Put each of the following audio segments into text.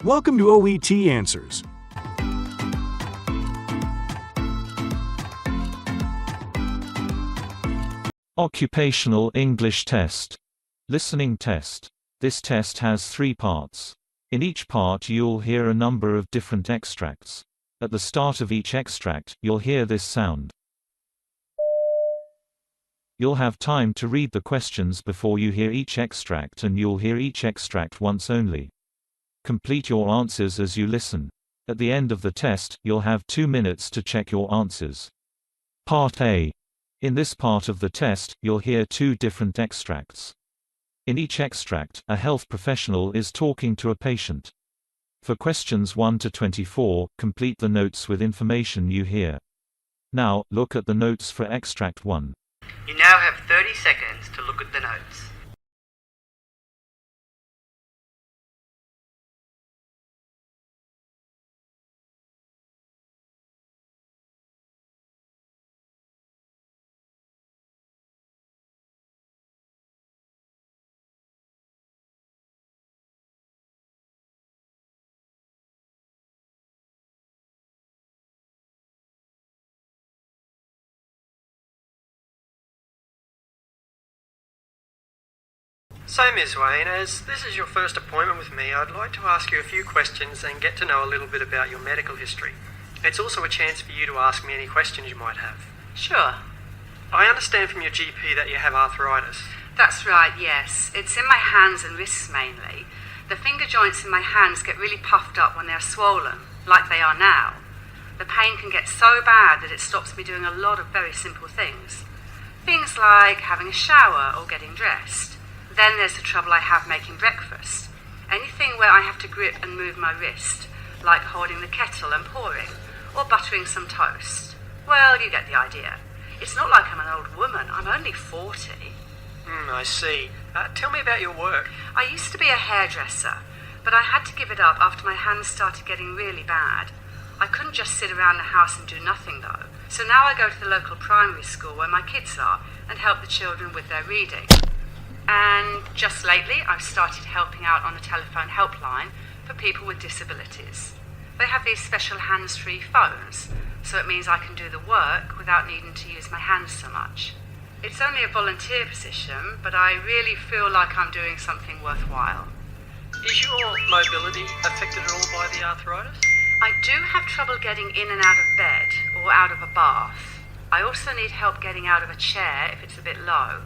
Welcome to OET Answers. Occupational English Test. Listening test. This test has 3 parts. In each part you'll hear a number of different extracts. At the start of each extract, you'll hear this sound. You'll have time to read the questions before you hear each extract, and you'll hear each extract once only. Complete your answers as you listen. At the end of the test, you'll have 2 minutes to check your answers. Part A. In this part of the test, you'll hear 2 different extracts. In each extract, a health professional is talking to a patient. For questions 1 to 24, complete the notes with information you hear. Now, look at the notes for extract 1. You now have 30 seconds to look at the notes. So, Ms. Wayne, as this is your first appointment with me, I'd like to ask you a few questions and get to know a little bit about your medical history. It's also a chance for you to ask me any questions you might have. Sure. I understand from your GP that you have arthritis. That's right, yes. It's in my hands and wrists mainly. The finger joints in my hands get really puffed up when they're swollen, like they are now. The pain can get so bad that it stops me doing a lot of very simple things. Things like having a shower or getting dressed. Then there's the trouble I have making breakfast. Anything where I have to grip and move my wrist, like holding the kettle and pouring, or buttering some toast. Well, you get the idea. It's not like I'm an old woman. I'm only 40. I see. Tell me about your work. I used to be a hairdresser, but I had to give it up after my hands started getting really bad. I couldn't just sit around the house and do nothing, though. So now I go to the local primary school where my kids are and help the children with their reading. And just lately, I've started helping out on a telephone helpline for people with disabilities. They have these special hands-free phones, so it means I can do the work without needing to use my hands so much. It's only a volunteer position, but I really feel like I'm doing something worthwhile. Is your mobility affected at all by the arthritis? I do have trouble getting in and out of bed or out of a bath. I also need help getting out of a chair if it's a bit low.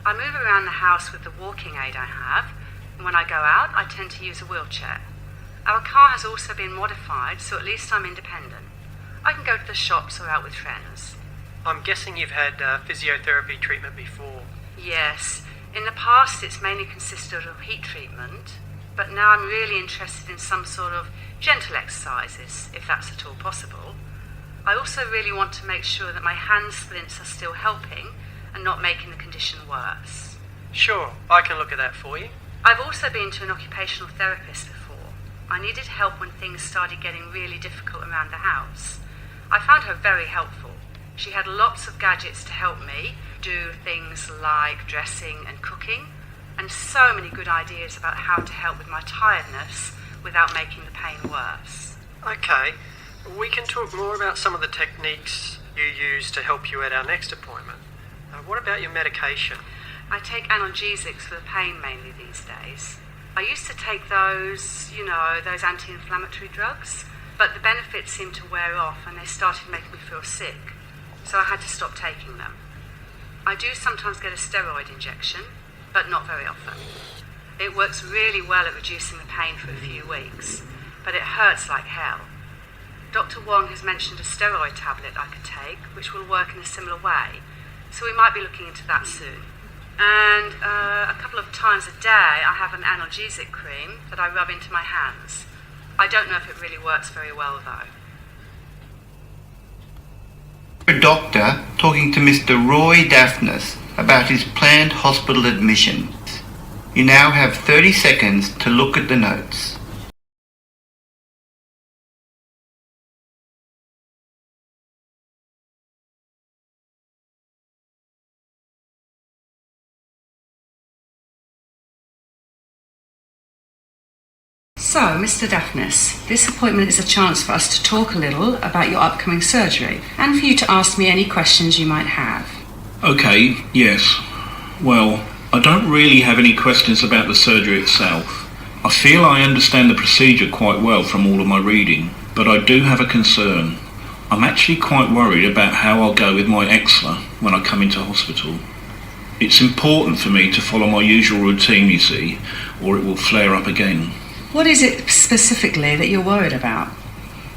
I move around the house with the walking aid I have, and when I go out, I tend to use a wheelchair. Our car has also been modified, so at least I'm independent. I can go to the shops or out with friends. I'm guessing you've had physiotherapy treatment before. Yes. In the past, it's mainly consisted of heat treatment, but now I'm really interested in some sort of gentle exercises, if that's at all possible. I also really want to make sure that my hand splints are still helping and not making the condition worse. Sure, I can look at that for you. I've also been to an occupational therapist before. I needed help when things started getting really difficult around the house. I found her very helpful. She had lots of gadgets to help me do things like dressing and cooking, and so many good ideas about how to help with my tiredness without making the pain worse. Okay, we can talk more about some of the techniques you use to help you at our next appointment. What about your medication? I take analgesics for the pain mainly these days. I used to take those anti-inflammatory drugs, but the benefits seemed to wear off and they started making me feel sick, so I had to stop taking them. I do sometimes get a steroid injection, but not very often. It works really well at reducing the pain for a few weeks, but it hurts like hell. Dr. Wong has mentioned a steroid tablet I could take, which will work in a similar way, so we might be looking into that soon. And a couple of times a day I have an analgesic cream that I rub into my hands. I don't know if it really works very well though. A doctor talking to Mr. Roy Daphnis about his planned hospital admission. You now have 30 seconds to look at the notes. So, Mr. Daphnis, this appointment is a chance for us to talk a little about your upcoming surgery and for you to ask me any questions you might have. Okay, yes. Well, I don't really have any questions about the surgery itself. I feel I understand the procedure quite well from all of my reading, but I do have a concern. I'm actually quite worried about how I'll go with my eczema when I come into hospital. It's important for me to follow my usual routine, you see, or it will flare up again. What is it specifically that you're worried about?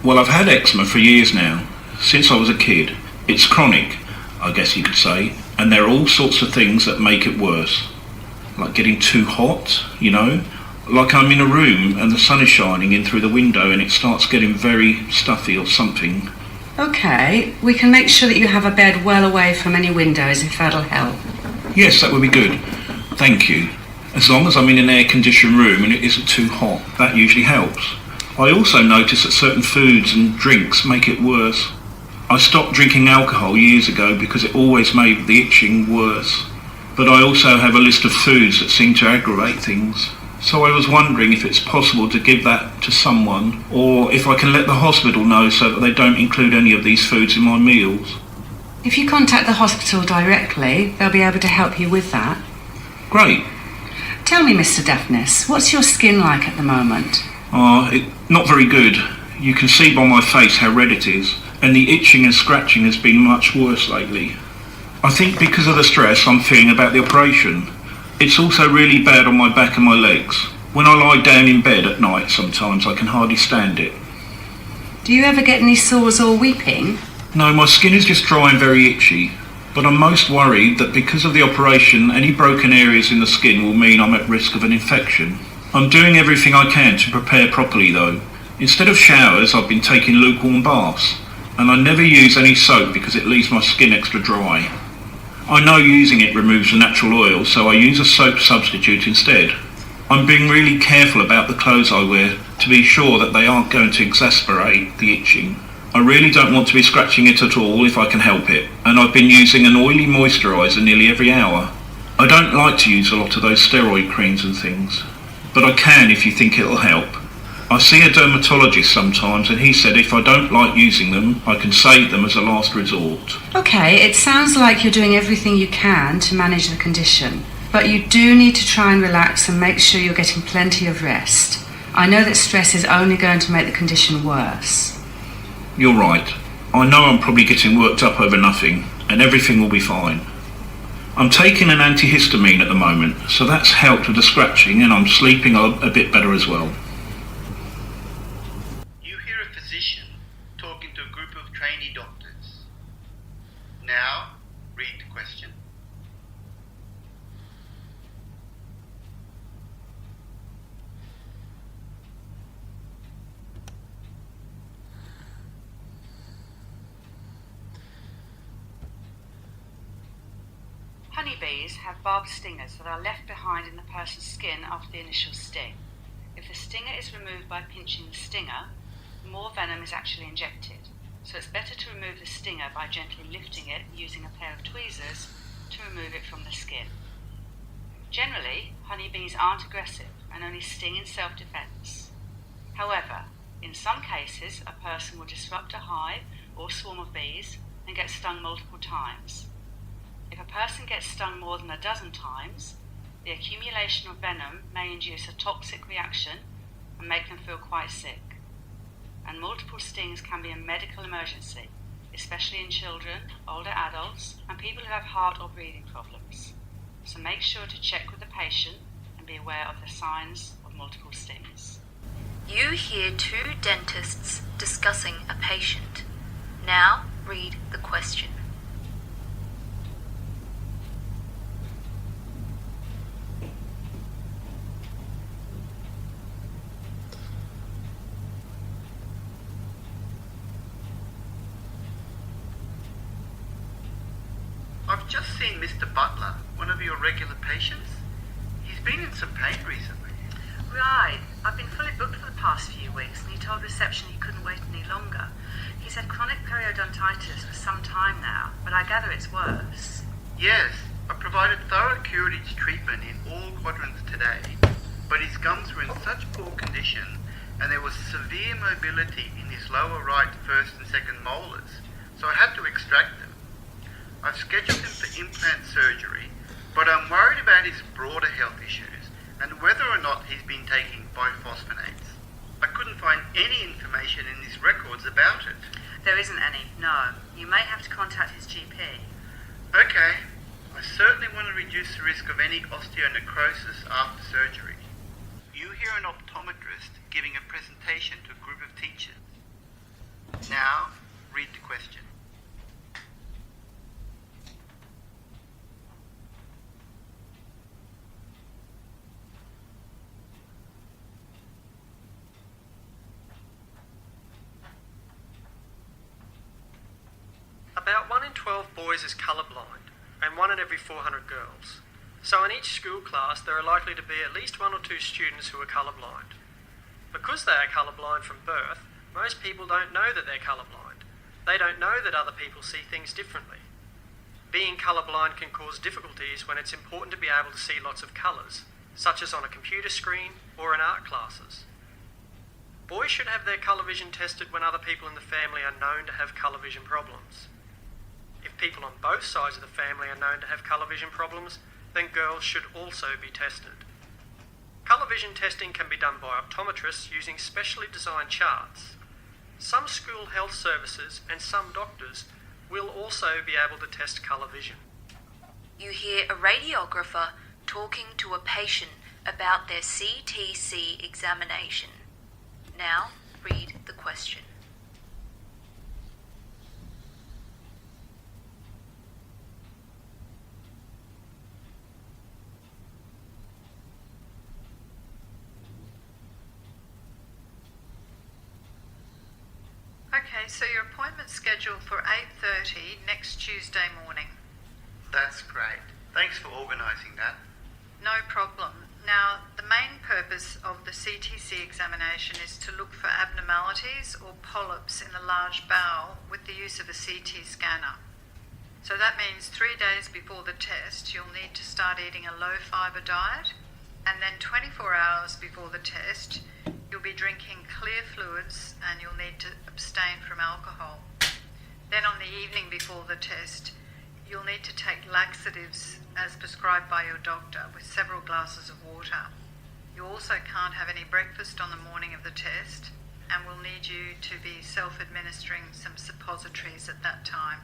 Well, I've had eczema for years now, since I was a kid. It's chronic, I guess you could say, and there are all sorts of things that make it worse. Like getting too hot, you know? Like I'm in a room and the sun is shining in through the window and it starts getting very stuffy or something. Okay, we can make sure that you have a bed well away from any windows if that'll help. Yes, that would be good. Thank you. As long as I'm in an air-conditioned room and it isn't too hot, that usually helps. I also notice that certain foods and drinks make it worse. I stopped drinking alcohol years ago because it always made the itching worse. But I also have a list of foods that seem to aggravate things. So I was wondering if it's possible to give that to someone, or if I can let the hospital know so that they don't include any of these foods in my meals. If you contact the hospital directly, they'll be able to help you with that. Great. Tell me, Mr. Daphnis, what's your skin like at the moment? Not very good. You can see by my face how red it is, and the itching and scratching has been much worse lately. I think because of the stress I'm feeling about the operation. It's also really bad on my back and my legs. When I lie down in bed at night sometimes I can hardly stand it. Do you ever get any sores or weeping? No, my skin is just dry and very itchy. But I'm most worried that because of the operation, any broken areas in the skin will mean I'm at risk of an infection. I'm doing everything I can to prepare properly though. Instead of showers, I've been taking lukewarm baths. And I never use any soap because it leaves my skin extra dry. I know using it removes the natural oil, so I use a soap substitute instead. I'm being really careful about the clothes I wear to be sure that they aren't going to exacerbate the itching. I really don't want to be scratching it at all if I can help it, and I've been using an oily moisturiser nearly every hour. I don't like to use a lot of those steroid creams and things, but I can if you think it'll help. I see a dermatologist sometimes and he said if I don't like using them, I can save them as a last resort. Okay, it sounds like you're doing everything you can to manage the condition, but you do need to try and relax and make sure you're getting plenty of rest. I know that stress is only going to make the condition worse. You're right. I know I'm probably getting worked up over nothing, and everything will be fine. I'm taking an antihistamine at the moment, so that's helped with the scratching, and I'm sleeping a bit better as well. You hear a physician talking to a group of trainee doctors. Now, read the question. Honeybees have barbed stingers that are left behind in the person's skin after the initial sting. If the stinger is removed by pinching the stinger, more venom is actually injected, so it's better to remove the stinger by gently lifting it using a pair of tweezers to remove it from the skin. Generally, honeybees aren't aggressive and only sting in self-defense. However, in some cases, a person will disrupt a hive or swarm of bees and get stung multiple times. If a person gets stung more than a dozen times, the accumulation of venom may induce a toxic reaction and make them feel quite sick. And multiple stings can be a medical emergency, especially in children, older adults, and people who have heart or breathing problems. So make sure to check with the patient and be aware of the signs of multiple stings. You hear two dentists discussing a patient. Now read the question. I've just seen Mr. Butler, one of your regular patients. He's been in some pain recently. Right. I've been fully booked for the past few weeks and he told reception he couldn't wait any longer. He's had chronic periodontitis for some time now, but I gather it's worse. Yes, I provided thorough curative treatment in all quadrants today, but his gums were in such poor condition and there was severe mobility in his lower right first and second molars, so I had to extract them. I've scheduled him for implant surgery, but I'm worried about his broader health issues and whether or not he's been taking biphosphonates. I couldn't find any information in his records about it. There isn't any, no. You may have to contact his GP. Okay, I certainly want to reduce the risk of any osteonecrosis after surgery. You hear an optometrist giving a presentation to a group of teachers. Now, read the question. About 1 in 12 boys is colourblind, and 1 in every 400 girls. So in each school class there are likely to be at least 1 or 2 students who are colourblind. Because they are colourblind from birth, most people don't know that they're colourblind. They don't know that other people see things differently. Being colourblind can cause difficulties when it's important to be able to see lots of colours, such as on a computer screen or in art classes. Boys should have their colour vision tested when other people in the family are known to have colour vision problems. If people on both sides of the family are known to have colour vision problems, then girls should also be tested. Colour vision testing can be done by optometrists using specially designed charts. Some school health services and some doctors will also be able to test colour vision. You hear a radiographer talking to a patient about their CTC examination. Now, read the question. Okay, so your appointment's scheduled for 8:30 next Tuesday morning. That's great. Thanks for organising that. No problem. Now, the main purpose of the CTC examination is to look for abnormalities or polyps in the large bowel with the use of a CT scanner. So that means 3 days before the test, you'll need to start eating a low-fibre diet, and then 24 hours before the test, you'll be drinking clear fluids and you'll need to abstain from alcohol. Then on the evening before the test, you'll need to take laxatives as prescribed by your doctor with several glasses of water. You also can't have any breakfast on the morning of the test, and we'll need you to be self-administering some suppositories at that time.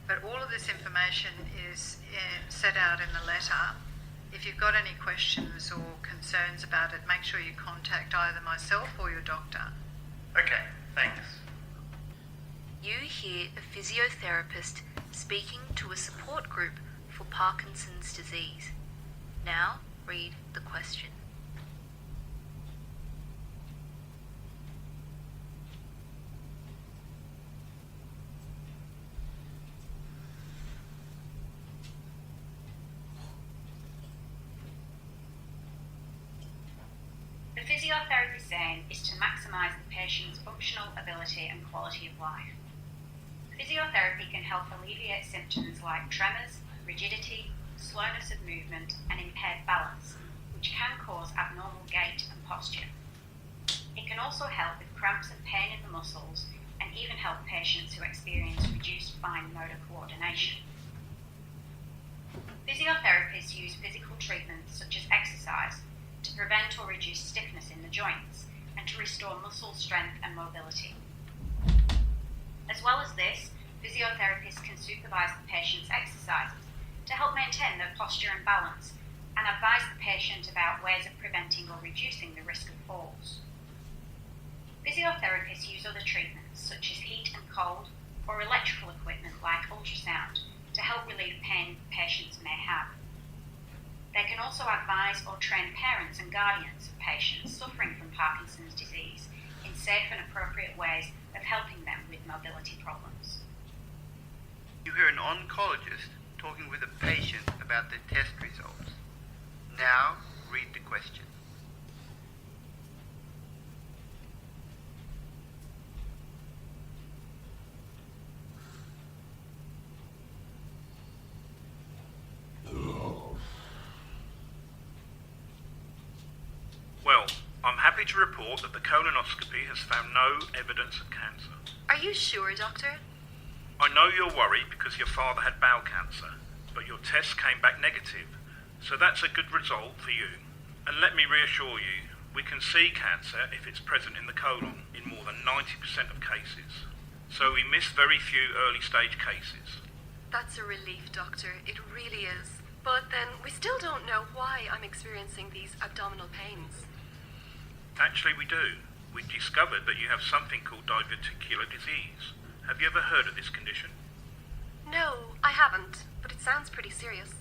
But all of this information is set out in the letter. If you've got any questions or concerns about it, make sure you contact either myself or your doctor. Okay, thanks. You hear a physiotherapist speaking to a support group for Parkinson's disease. Now, read the question. The physiotherapist's aim is to maximise the patient's functional ability and quality of life. Physiotherapy can help alleviate symptoms like tremors, rigidity, slowness of movement, and impaired balance, which can cause abnormal gait and posture. It can also help with cramps and pain in the muscles, and even help patients who experience reduced fine motor coordination. Physiotherapists use physical treatments such as exercise to prevent or reduce stiffness in the joints and to restore muscle strength and mobility. As well as this, physiotherapists can supervise the patient's exercises to help maintain their posture and balance and advise the patient about ways of preventing or reducing the risk of falls. Physiotherapists use other treatments such as heat and cold or electrical equipment like ultrasound to help relieve pain patients may have. They can also advise or train parents and guardians of patients suffering from Parkinson's disease in safe and appropriate ways of helping them with mobility problems. You hear an oncologist talking with a patient about their test results. Now, read the question. Well, I'm happy to report that the colonoscopy has found no evidence of cancer. Are you sure, Doctor? I know you're worried because your father had bowel cancer, but your tests came back negative, so that's a good result for you. And let me reassure you, we can see cancer if it's present in the colon in more than 90% of cases. So we miss very few early stage cases. That's a relief, Doctor. It really is. But then we still don't know why I'm experiencing these abdominal pains. Actually, we do. We discovered that you have something called diverticular disease. Have you ever heard of this condition? No, I haven't, but it sounds pretty serious.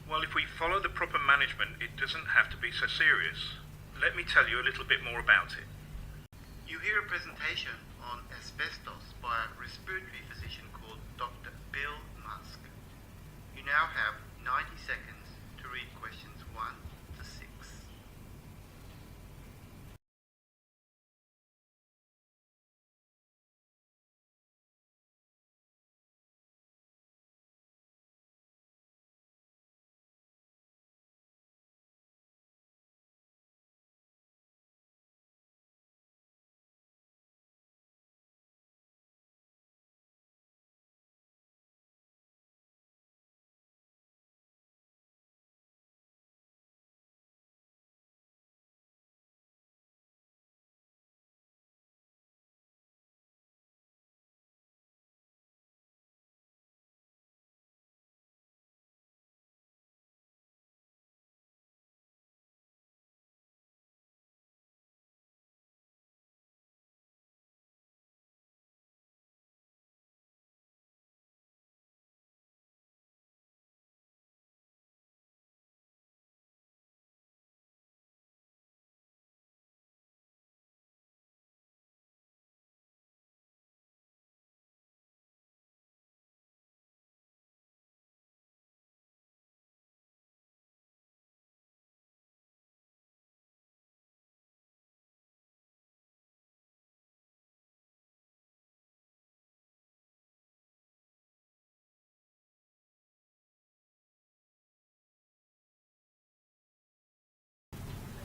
Well, if we follow the proper management, it doesn't have to be so serious. Let me tell you a little bit more about it. You hear a presentation on asbestos by a respiratory physician called Dr. Bill Musk. You now have 90 seconds to read questions 1 to 6.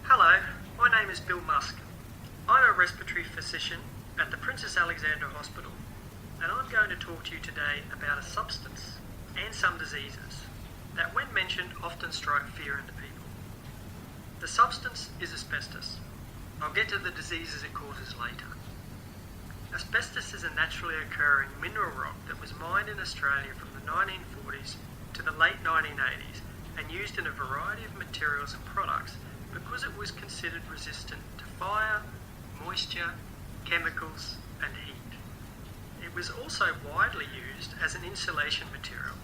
Hello, my name is Bill Musk. I'm a respiratory physician at the Princess Alexandra Hospital, and I'm going to talk to you today about a substance and some diseases that, when mentioned, often strike fear into people. The substance is asbestos. I'll get to the diseases it causes later. Asbestos is a naturally occurring mineral rock that was mined in Australia from the 1940s to the late 1980s and used in a variety of materials and products because it was considered resistant to fire, moisture, chemicals and heat. It was also widely used as an insulation material.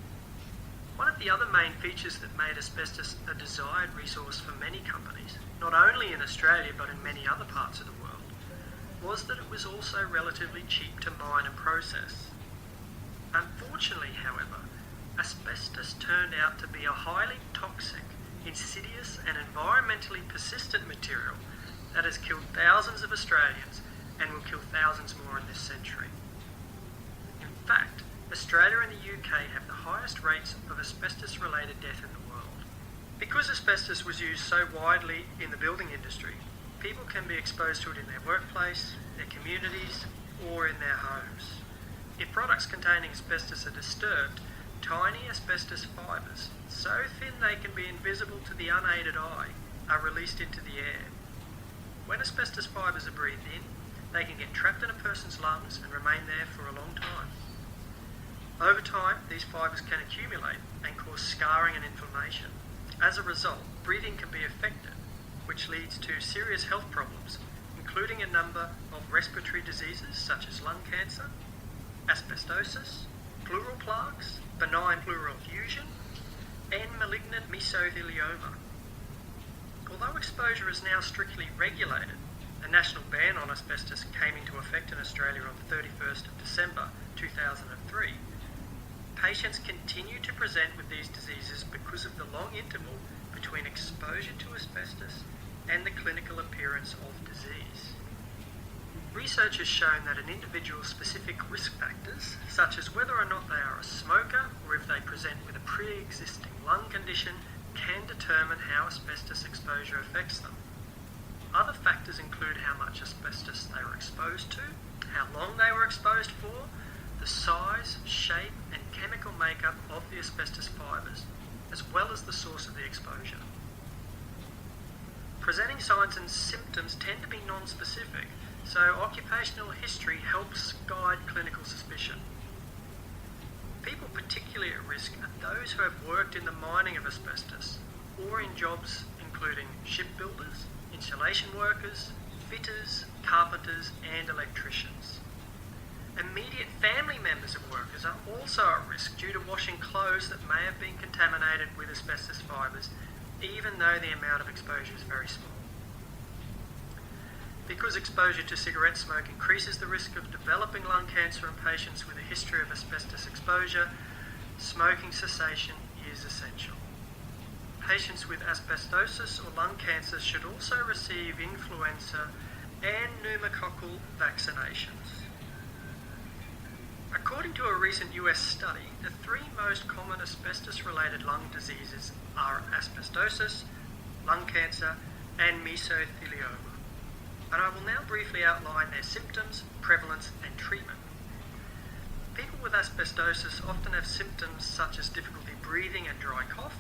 One of the other main features that made asbestos a desired resource for many companies, not only in Australia but in many other parts of the world, was that it was also relatively cheap to mine and process. Unfortunately, however, asbestos turned out to be a highly toxic, insidious and environmentally persistent material that has killed thousands of Australians and will kill thousands more in this century. In fact, Australia and the UK have the highest rates of asbestos-related death in the world. Because asbestos was used so widely in the building industry, people can be exposed to it in their workplace, their communities, or in their homes. If products containing asbestos are disturbed, tiny asbestos fibres, so thin they can be invisible to the unaided eye, are released into the air. When asbestos fibres are breathed in, they can get trapped in a person's lungs and remain there for a long time. Over time, these fibres can accumulate and cause scarring and inflammation. As a result, breathing can be affected, which leads to serious health problems, including a number of respiratory diseases such as lung cancer, asbestosis, pleural plaques, benign pleural effusion, and malignant mesothelioma. Although exposure is now strictly regulated, a national ban on asbestos came into effect in Australia on the 31st of December 2003. Patients continue to present with these diseases because of the long interval between exposure to asbestos and the clinical appearance of disease. Research has shown that an individual's specific risk factors, such as whether or not they are a smoker or if they present with a pre-existing lung condition, can determine how asbestos exposure affects them. Other factors include how much asbestos they were exposed to, how long they were exposed for, the size, shape and chemical makeup of the asbestos fibres, as well as the source of the exposure. Presenting signs and symptoms tend to be non-specific, so occupational history helps guide clinical suspicion. People particularly at risk are those who have worked in the mining of asbestos or in jobs including shipbuilders, insulation workers, fitters, carpenters and electricians. Immediate family members of workers are also at risk due to washing clothes that may have been contaminated with asbestos fibres, even though the amount of exposure is very small. Because exposure to cigarette smoke increases the risk of developing lung cancer in patients with a history of asbestos exposure, smoking cessation is essential. Patients with asbestosis or lung cancer should also receive influenza and pneumococcal vaccinations. According to a recent US study, the three most common asbestos-related lung diseases are asbestosis, lung cancer, and mesothelioma. And I will now briefly outline their symptoms, prevalence, and treatment. People with asbestosis often have symptoms such as difficulty breathing and dry cough,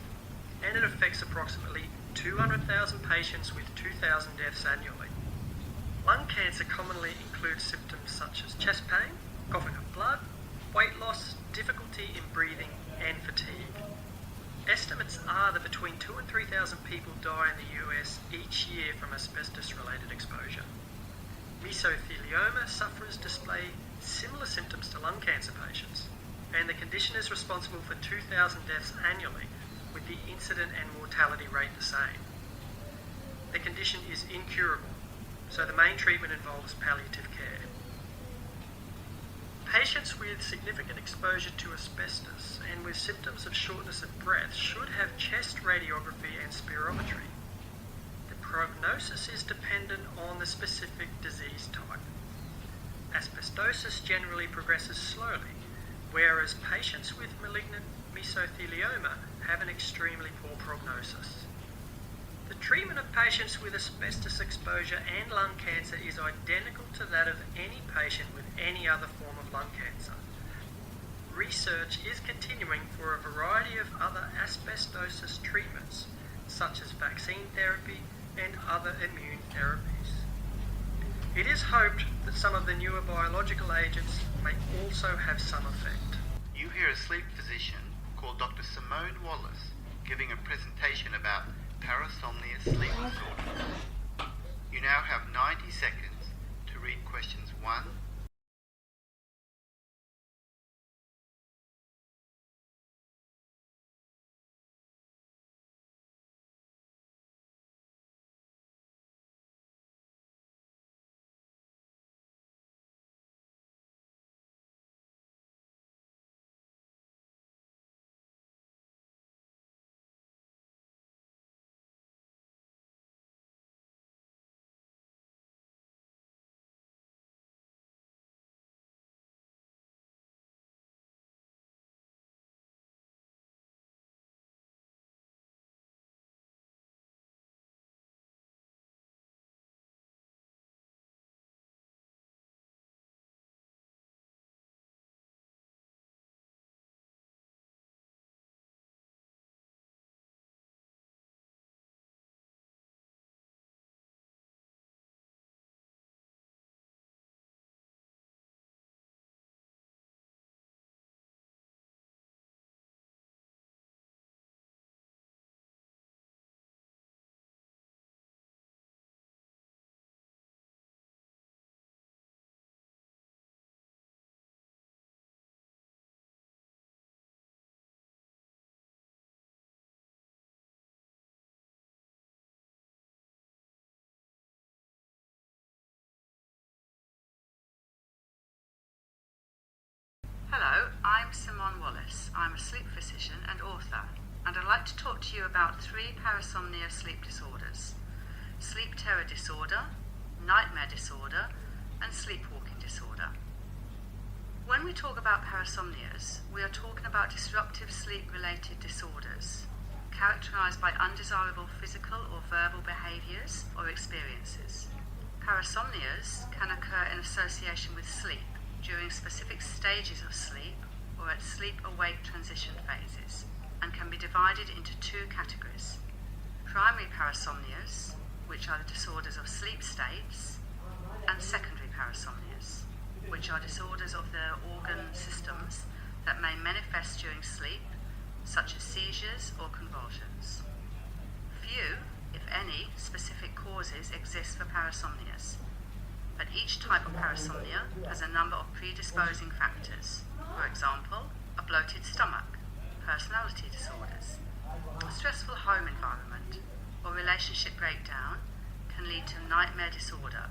and it affects approximately 200,000 patients with 2,000 deaths annually. Lung cancer commonly includes symptoms such as chest pain, coughing up blood, weight loss, difficulty in breathing, and fatigue. Estimates are that between 2,000 and 3,000 people die in the US each year from asbestos-related exposure. Mesothelioma sufferers display similar symptoms to lung cancer patients, and the condition is responsible for 2,000 deaths annually, with the incident and mortality rate the same. The condition is incurable, so the main treatment involves palliative care. Patients with significant exposure to asbestos and with symptoms of shortness of breath should have chest radiography and spirometry. The prognosis is dependent on the specific disease type. Asbestosis generally progresses slowly, whereas patients with malignant mesothelioma have an extremely poor prognosis. The treatment of patients with asbestos exposure and lung cancer is identical to that of any patient with any other form of lung cancer. Research is continuing for a variety of other asbestosis treatments, such as vaccine therapy and other immune therapies. It is hoped that some of the newer biological agents may also have some effect. You hear a sleep physician called Dr. Simone Wallace giving a presentation about Parasomnia sleep disorder. You now have 90 seconds to read questions 1. Hello, I'm Simone Wallace. I'm a sleep physician and author, and I'd like to talk to you about 3 parasomnia sleep disorders: sleep terror disorder, nightmare disorder, and sleepwalking disorder. When we talk about parasomnias, we are talking about disruptive sleep-related disorders. characterized by undesirable physical or verbal behaviors or experiences. Parasomnias can occur in association with sleep, during specific stages of sleep, or at sleep-awake transition phases, and can be divided into two categories. Primary parasomnias, which are the disorders of sleep states, and secondary parasomnias, which are disorders of the organ systems that may manifest during sleep, such as seizures or convulsions. Few, if any, specific causes exist for parasomnias, but each type of parasomnia has a number of predisposing factors. For example, a bloated stomach, personality disorders, a stressful home environment, or relationship breakdown can lead to nightmare disorder,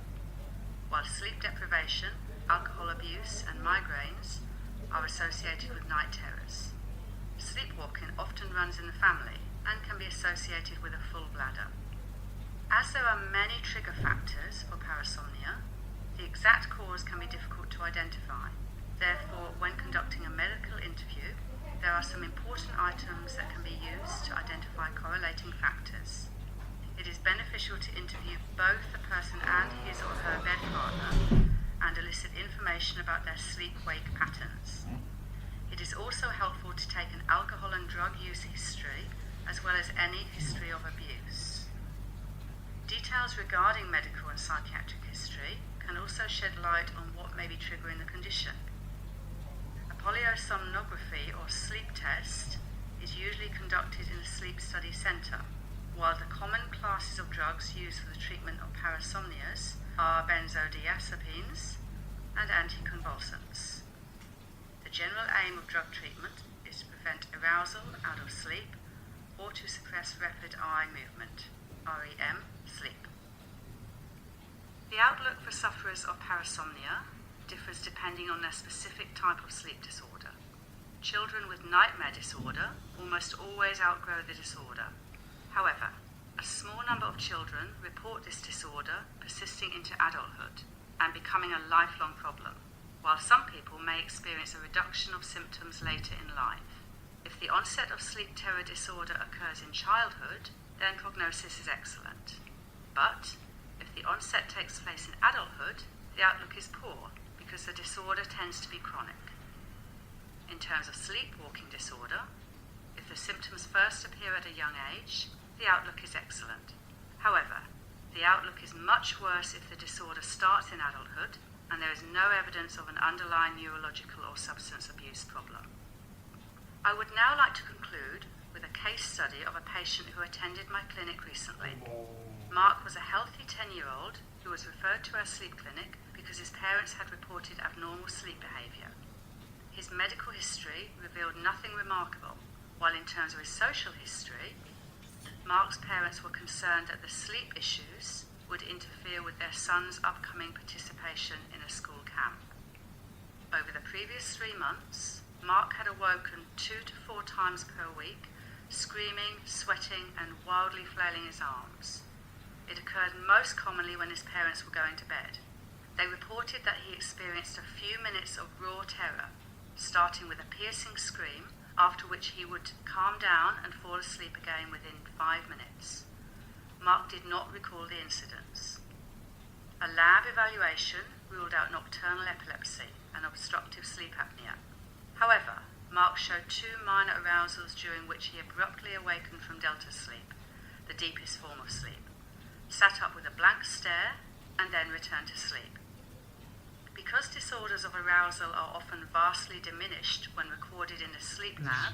while sleep deprivation, alcohol abuse, and migraines are associated with night terrors. Sleepwalking often runs in the family and can be associated with a full bladder. As there are many trigger factors for parasomnia, the exact cause can be difficult to identify. Therefore, when conducting a medical interview, there are some important items that can be used to identify correlating factors. It is beneficial to interview both the person and his or her bed partner and elicit information about their sleep-wake patterns. It is also helpful to take an alcohol and drug use history, as well as any history of abuse. Details regarding medical and psychiatric history can also shed light on what may be triggering the condition. A polysomnography or sleep test is usually conducted in a sleep study centre, while the common classes of drugs used for the treatment of parasomnias are benzodiazepines and anticonvulsants. The general aim of drug treatment is to prevent arousal out of sleep or to suppress rapid eye movement, REM, sleep. The outlook for sufferers of parasomnia differs depending on their specific type of sleep disorder. Children with nightmare disorder almost always outgrow the disorder. However, a small number of children report this disorder persisting into adulthood and becoming a lifelong problem, while some people may experience a reduction of symptoms later in life. If the onset of sleep terror disorder occurs in childhood, then prognosis is excellent. But if the onset takes place in adulthood, the outlook is poor because the disorder tends to be chronic. In terms of sleepwalking disorder, if the symptoms first appear at a young age, the outlook is excellent. However, the outlook is much worse if the disorder starts in adulthood and there is no evidence of an underlying neurological or substance abuse problem. I would now like to conclude with a case study of a patient who attended my clinic recently. Mark was a healthy 10-year-old who was referred to our sleep clinic because his parents had reported abnormal sleep behaviour. His medical history revealed nothing remarkable, while in terms of his social history, Mark's parents were concerned that the sleep issues would interfere with their son's upcoming participation in a school camp. Over the previous 3 months, Mark had awoken 2 to 4 times per week, screaming, sweating, and wildly flailing his arms. It occurred most commonly when his parents were going to bed. They reported that he experienced a few minutes of raw terror, starting with a piercing scream, after which he would calm down and fall asleep again within 5 minutes. Mark did not recall the incidents. A lab evaluation ruled out nocturnal epilepsy and obstructive sleep apnea. However, Mark showed 2 minor arousals during which he abruptly awakened from delta sleep, the deepest form of sleep, sat up with a blank stare, and then returned to sleep. Because disorders of arousal are often vastly diminished when recorded in a sleep lab,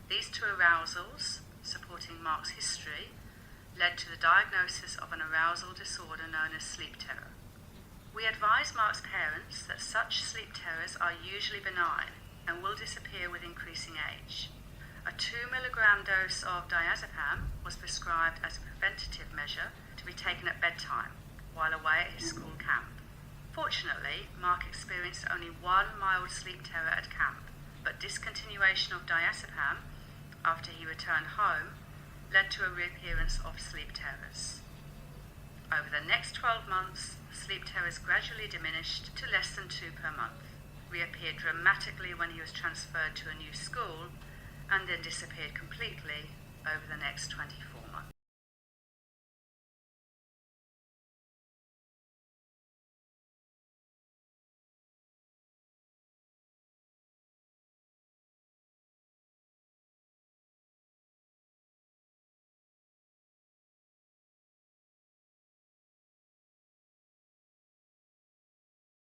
these 2 arousals, supporting Mark's history, led to the diagnosis of an arousal disorder known as sleep terror. We advise Mark's parents that such sleep terrors are usually benign and will disappear with increasing age. A 2 milligram dose of diazepam was prescribed as a preventative measure to be taken at bedtime while away at his school camp. Fortunately, Mark experienced only 1 mild sleep terror at camp, but discontinuation of diazepam after he returned home led to a reappearance of sleep terrors. Over the next 12 months, sleep terrors gradually diminished to less than 2 per month, reappeared dramatically when he was transferred to a new school, and then disappeared completely over the next 24